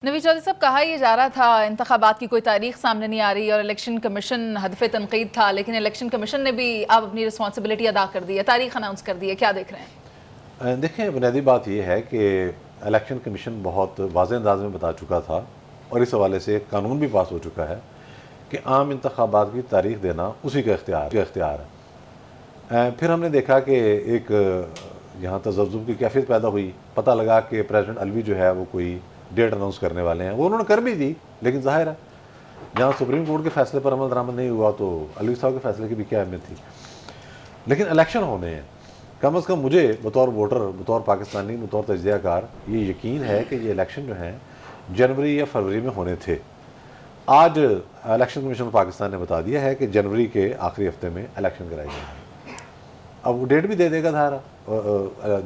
नवी चौधरी साहब, कहा यह जा रहा था इंतखाबात की कोई तारीख सामने नहीं आ रही और इलेक्शन कमीशन हदफ तनकीद था, लेकिन इलेक्शन कमीशन ने भी अब अपनी रिस्पॉन्सिबिलिटी अदा कर दी है, तारीख अनाउंस कर दी है। क्या देख रहे हैं? देखें, बुनियादी बात यह है कि इलेक्शन कमीशन बहुत वाज़ेह अंदाज में बता चुका था और इस हवाले से एक कानून भी पास हो चुका है कि आम इंतखाबात की तारीख देना उसी का इख्तियार है। फिर हमने देखा कि एक यहाँ तज़ब्ज़ुब की कैफियत पैदा हुई। पता लगा कि प्रेसिडेंट अलवी जो है वो कोई डेट अनाउंस करने वाले हैं। वो उन्होंने कर भी दी, लेकिन ज़ाहिर है जहाँ सुप्रीम कोर्ट के फैसले पर अमल दरामद नहीं हुआ तो अलवी साहब के फैसले की भी क्या अहमियत थी। लेकिन इलेक्शन होने हैं, कम से कम मुझे बतौर वोटर, बतौर पाकिस्तानी, बतौर तजज़ियाकार ये यकीन है कि ये इलेक्शन जो हैं जनवरी या फरवरी में होने थे। आज इलेक्शन कमीशन पाकिस्तान ने बता दिया है कि जनवरी के आखिरी हफ्ते में इलेक्शन कराए जाएंगे। अब वो डेट भी दे देगा धारा,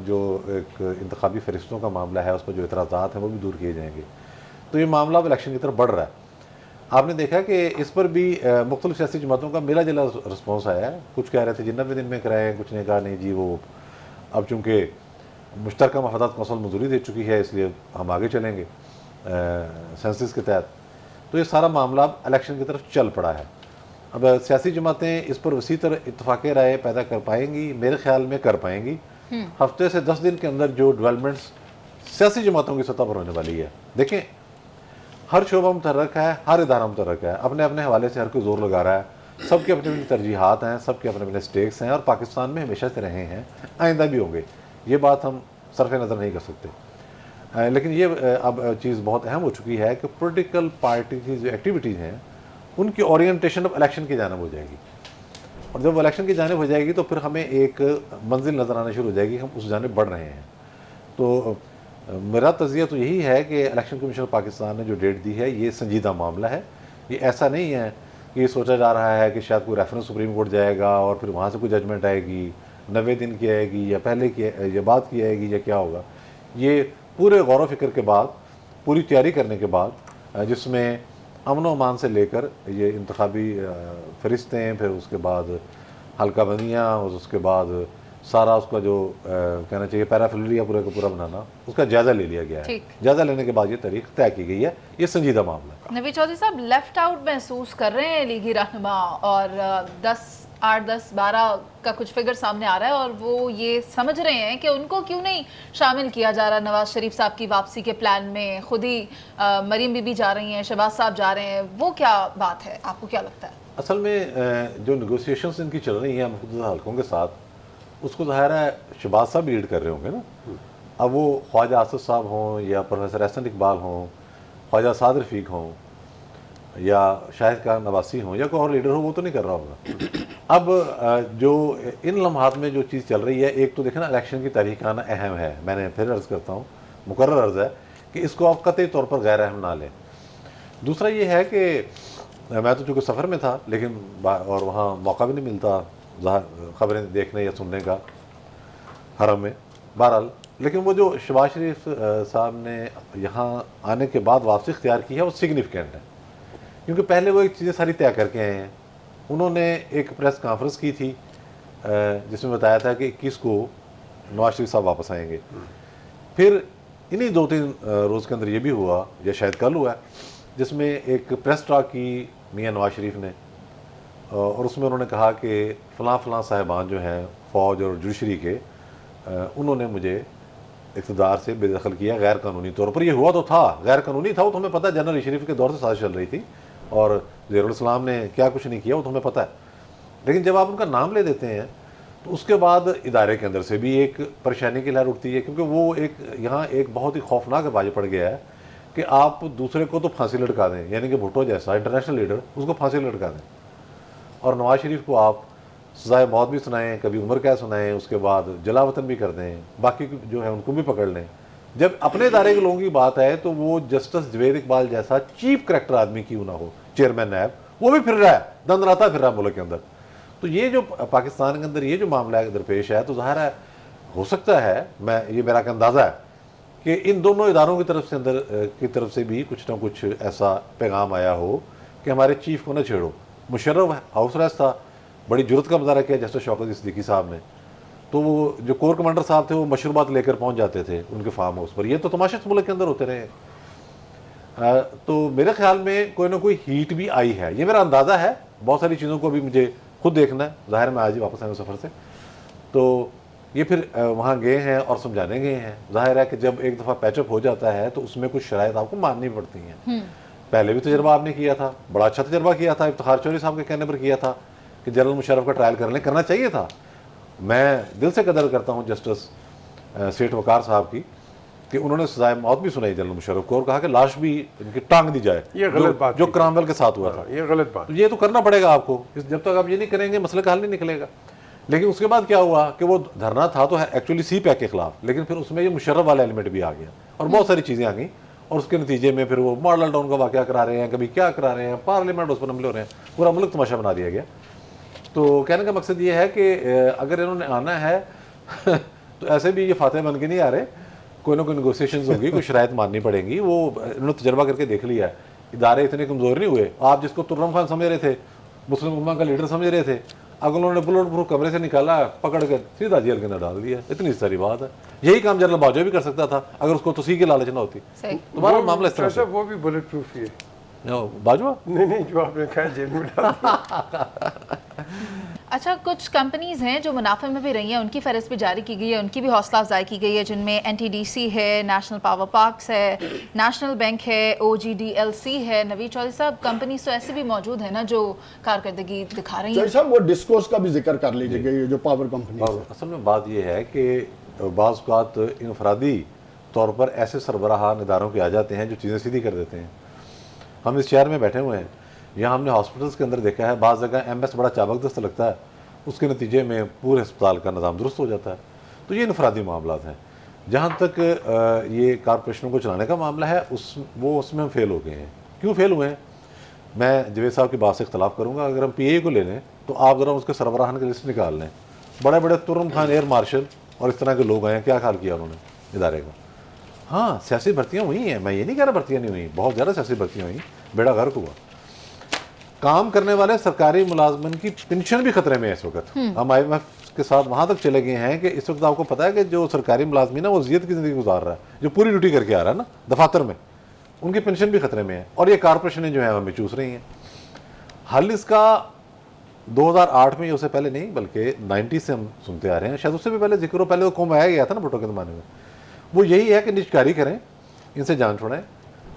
जो एक इंतखाबी फरिश्तों का मामला है उस पर जो इतराज़ात हैं वो भी दूर किए जाएंगे। तो ये मामला अब इलेक्शन की तरफ बढ़ रहा है। आपने देखा कि इस पर भी मुख्तलिफ सियासी जमातों का मिला जुला रिस्पॉन्स आया है। कुछ कह रहे थे जी 90 दिन में कराएँ, कुछ ने कहा नहीं जी वो अब चूँकि मुश्तरका मफादात कौंसिल मंजूरी दे चुकी है इसलिए हम आगे चलेंगे सेंसस के तहत। तो ये सारा मामला अब इलेक्शन की तरफ चल पड़ा है। अब सियासी जमातें इस पर वसी तरह इत्तफाक़ राय पैदा कर पाएंगी, मेरे ख्याल में कर पाएंगी। हफ्ते से 10 दिन के अंदर जो डेवलपमेंट्स सियासी जमातों की सतह पर होने वाली है। देखें, हर शोबा मुतहर्रक है, हर इदारा मुतहर्रक है, अपने अपने हवाले से हर कोई जोर लगा रहा है। सबके अपने अपनी तरजीहात हैं, सबके अपने अपने स्टेक्स हैं और पाकिस्तान में हमेशा से रहे हैं, आइंदा भी होंगे। ये बात हम सरफ नज़र नहीं कर सकते। लेकिन ये अब चीज़ बहुत अहम हो चुकी है कि पॉलिटिकल पार्टी की जो एक्टिविटीज़ हैं उनकी ओरिएंटेशन अब इलेक्शन की जानिब हो जाएगी। और जब इलेक्शन की जानिब हो जाएगी तो फिर हमें एक मंजिल नज़र आना शुरू हो जाएगी, हम उस जानिब बढ़ रहे हैं। तो मेरा तज़िया तो यही है कि इलेक्शन कमीशन पाकिस्तान ने जो डेट दी है ये संजीदा मामला है। ये ऐसा नहीं है कि ये सोचा जा रहा है कि शायद कोई रेफरेंस सुप्रीम कोर्ट जाएगा और फिर वहाँ से कोई जजमेंट आएगी, 90 दिन की आएगी या पहले की या बाद की आएगी या क्या होगा। ये पूरे गौर व फिक्र के बाद, पूरी तैयारी करने के बाद, जिसमें अमन व अमान से लेकर ये इंतखाबी फरिश्तें, फिर उसके बाद हल्का बंदियाँ और उसके बाद सारा उसका जो कहना चाहिए पैराफिलरिया पूरा का पूरा बनाना, उसका जायज़ा ले लिया गया है। जायज़ा लेने के बाद ये तारीख तय की गई है। ये संजीदा मामला है। नवी चौधरी साहब, लेफ्ट आउट महसूस कर रहे हैं लीगी रहनुमा और 8, 10, 12 का कुछ फिगर सामने आ रहा है और वो ये समझ रहे हैं कि उनको क्यों नहीं शामिल किया जा रहा नवाज शरीफ साहब की वापसी के प्लान में। खुद ही मरीम बीबी जा रही हैं, शहबाज साहब जा रहे हैं, वो क्या बात है, आपको क्या लगता है? असल में जो नेगोशिएशंस इनकी चल रही हैं मुख्तलिफ हल्कों के साथ, उसको ज़ाहिर है शहबाज साहब लीड कर रहे होंगे ना। अब वो ख्वाजा आसिफ साहब हों या प्रोफेसर एहसन इकबाल हों, ख्वाजा साद रफ़ीक हों या शाहिद खान नवासी हों या कोई और लीडर हो, वो तो नहीं कर रहा होगा। अब जो इन लम्हात में जो चीज़ चल रही है, एक तो देखें ना, इलेक्शन की तारीख आना अहम है। मैंने फिर अर्ज़ करता हूँ, मुकर्रर अर्ज़ है कि इसको आप कतई तौर पर गैर अहम ना लें। दूसरा ये है कि मैं तो चूँकि सफ़र में था लेकिन और वहाँ मौका भी नहीं मिलता ख़बरें देखने या सुनने का हरम में, बहरहाल। लेकिन वो जो शहबाज शरीफ साहब ने यहाँ आने के बाद वापसी इख्तियार की है वो सिग्निफिकेंट है, क्योंकि पहले वो एक चीज़ें सारी तय करके आए हैं। उन्होंने एक प्रेस कॉन्फ्रेंस की थी जिसमें बताया था कि 21 को नवाज शरीफ साहब वापस आएंगे। फिर इन्हीं 2-3 रोज़ के अंदर ये भी हुआ, या शायद कल हुआ, जिसमें एक प्रेस टॉक की मियाँ नवाज शरीफ ने, और उसमें उन्होंने कहा कि फ़लाँ साहिबान जो हैं फ़ौज और जुडिशरी के, उन्होंने मुझे इक़्तिदार से बेदखल किया गैर कानूनी तौर पर। ये हुआ तो था, गैर कानूनी था, वो तो हमें पता है। जनरल शरीफ के दौर से साजिश चल रही थी और ज़हीरुल इस्लाम ने क्या कुछ नहीं किया वो तो हमें पता है। लेकिन जब आप उनका नाम ले देते हैं तो उसके बाद इदारे के अंदर से भी एक परेशानी की लहर उठती है, क्योंकि वो एक यहाँ एक बहुत ही खौफनाक बाज पड़ गया है कि आप दूसरे को तो फांसी लटका दें, यानी कि भुट्टो जैसा इंटरनेशनल लीडर, उसको फांसी लटका दें, और नवाज शरीफ को आप सज़ाए मौत भी सुनाएं, कभी उम्र कैद सुनाएं, उसके बाद जलावतन भी कर दें, बाकी जो है उनको भी पकड़ लें। जब अपने इदारे के लोगों की बात है तो वो जस्टिस जवेद इकबाल जैसा चीप करैक्टर आदमी क्यों ना हो, चेयरमैन नैब, वो भी फिर रहा है, दंदनाता फिर रहा है मुल्क के अंदर। तो ये जो पाकिस्तान के अंदर ये जो मामला दरपेश है, तो ज़ाहिर है हो सकता है, ये मेरा अंदाज़ा है कि इन दोनों इदारों की तरफ से भी कुछ ना कुछ ऐसा पैगाम आया हो कि हमारे चीफ को ना छेड़ो। मुशर्रफ हाउस अरेस्ट था, बड़ी जुर्रत का मुजाहरा किया जस्टिस शौकत सिद्दीकी साहब ने, तो वो जो कोर कमांडर साहब थे वो मशरूबात लेकर पहुंच जाते थे उनके फार्म हाउस पर। ये तो तमाशे मुल्क के अंदर होते रहे। तो मेरे ख्याल में कोई ना कोई हीट भी आई है, ये मेरा अंदाज़ा है। बहुत सारी चीज़ों को अभी मुझे खुद देखना है, ज़ाहिर मैं आज ही वापस आया सफ़र से, तो ये फिर वहाँ गए हैं और समझाने गए हैं। जाहिर है कि जब एक दफ़ा पैचअप हो जाता है तो उसमें कुछ शराइत आपको माननी पड़ती हैं। पहले भी तजर्बा आपने किया था, बड़ा अच्छा तजर्बा किया था, इफ्तिखार चौधरी साहब के कहने पर किया था कि जनरल मुशर्रफ का ट्रायल करना चाहिए था। मैं दिल से कदर करता हूँ जस्टिस सेठ वकार साहब की कि उन्होंने सजाए मौत भी सुनाई जनरल मुशर्रफ को और कहा कि लाश भी इनकी टांग दी जाए, ये गलत बात जो क्रामवेल के साथ हुआ था। ये गलत बात, तो ये तो करना पड़ेगा आपको, जब तक आप ये नहीं करेंगे मसले का हल नहीं निकलेगा। लेकिन उसके बाद क्या हुआ कि वो धरना था तो एक्चुअली सी पैक के खिलाफ, लेकिन फिर उसमें ये मुशर्रफ वाला एलिमेंट भी आ गया और बहुत सारी चीज़ें आ गई और उसके नतीजे में फिर वो मॉडल टाउन का वाक़या करा रहे हैं, कभी क्या करा रहे हैं, पार्लियामेंट उस पर हमले हो रहे हैं, पूरा मुल्क तमाशा बना दिया गया। तो कहने का मकसद ये है कि अगर इन्होंने आना है तो ऐसे भी ये फातह बन के नहीं आ रहे, कोई ना कोई नेगोशिएशंस होगी, कोई शराइत माननी पड़ेंगी। वो इन्होंने तजर्बा करके देख लिया है, इदारे इतने कमज़ोर नहीं हुए। आप जिसको तुर्रम खान समझ रहे थे, मुस्लिम उम्मा का लीडर समझ रहे थे, अगर उन्होंने बुलेट प्रूफ कमरे से निकाला, पकड़ कर सीधा जेल के अंदर डाल दिया। इतनी सारी बात है। यही काम जनरल बाजवा भी कर सकता था अगर उसको तोसी की लालच ना होती। तुम्हारा मामला इस तरह से, वो भी बुलेट प्रूफ ही है बाजवा नहीं जो आपने कहा जेल में डाल दिया। अच्छा, कुछ कंपनीज हैं जो मुनाफे में भी रही हैं, उनकी फहरिस्त भी जारी की गई है, उनकी भी हौसला अफजाई की गई है, जिनमें एनटीडीसी है, नेशनल पावर पार्क्स है, नेशनल बैंक है, ओजीडीएलसी है। नवीद चौधरी साहब, कंपनीज तो ऐसी भी मौजूद है ना जो कारकर्दगी दिखा रही हैं। साहब वो डिस्कोर्स का भी जिक्र कर लीजिएगा, जो पावर कंपनी। असल में बात यह है कि बाज़ औक़ात इनफरादी तौर पर ऐसे सरबराहान इदारों के आ जाते हैं जो चीज़ें सीधी कर देते हैं। हम इस शहर में बैठे हुए हैं, यहाँ हमने हॉस्पिटल्स के अंदर देखा है, बाज़ जगह एमएस बड़ा चाबकदस्त लगता है, उसके नतीजे में पूरे अस्पताल का निज़ाम दुरुस्त हो जाता है। तो ये इनफरादी मामला हैं। जहाँ तक ये कॉरपोरेशनों को चलाने का मामला है, उसमें हम फेल हो गए हैं। क्यों फेल हुए हैं? मैं जवेद साहब की बात से इख्तलाफ करूँगा। अगर हम पीए को ले लें तो आप ज़रा उसके सरबराहान की लिस्ट निकाल लें। बड़े बड़े तुर्रम खान एयर मार्शल और इस तरह के लोग आए हैं, क्या हाल किया उन्होंने इदारे का। हाँ, सियासी भर्तियाँ हुई हैं, मैं ये नहीं कह रहा भर्तियाँ नहीं हुई, बहुत ज़्यादा सियासी भर्तियाँ हुई, बेड़ा गर्क हुआ। काम करने वाले सरकारी मुलाजमन की पेंशन भी खतरे में है इस वक्त। हम IMF के साथ वहाँ तक चले गए हैं कि इस वक्त आपको पता है कि जो सरकारी मुलाजमीन है वो अज़ियत की ज़िंदगी गुजार रहा है, जो पूरी ड्यूटी करके आ रहा है ना दफातर में, उनकी पेंशन भी खतरे में है और ये कॉरपोरेशनें जो है हमें चूस रही हैं। हल इसका 2008 में, उससे पहले नहीं बल्कि 90 से हम सुनते आ रहे हैं, शायद उससे भी पहले जिक्र हो, पहले तो कौम आया गया था ना भुट्टो के ज़माने में। वो यही है कि निजकारी करें, इनसे जान छोड़ें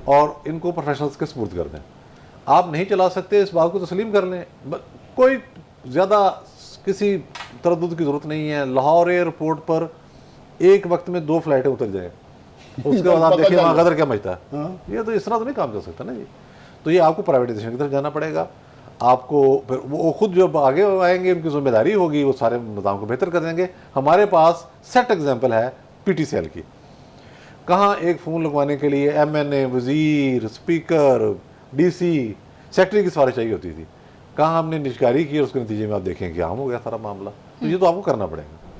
और इनको प्रोफेशनल्स के सपुर्द कर दें। आप नहीं चला सकते, इस बात को तस्लीम कर लें, कोई ज़्यादा किसी तरद्दुद की ज़रूरत नहीं है। लाहौर एयरपोर्ट पर एक वक्त में 2 फ्लाइटें उतर जाएँ, उसके बाद आप देखिए वहाँ गदर क्या मचता है। ये तो इस तरह तो नहीं काम चल सकता ना जी। तो ये आपको प्राइवेटाइजेशन की तरफ जाना पड़ेगा। आपको फिर वो खुद जब आगे आएंगे, उनकी जिम्मेदारी होगी, वो सारे निज़ाम को बेहतर कर देंगे। हमारे पास सेट एग्जाम्पल है PTCL की, कहाँ एक फ़ोन लगवाने के लिए MNA, वज़ीर, स्पीकर, DC, सेक्रेटरी की सिफारिश चाहिए होती थी। कहाँ हमने निजकारी की और उसके नतीजे में आप देखें कि आम हो गया सारा मामला। तो ये तो आपको करना पड़ेगा।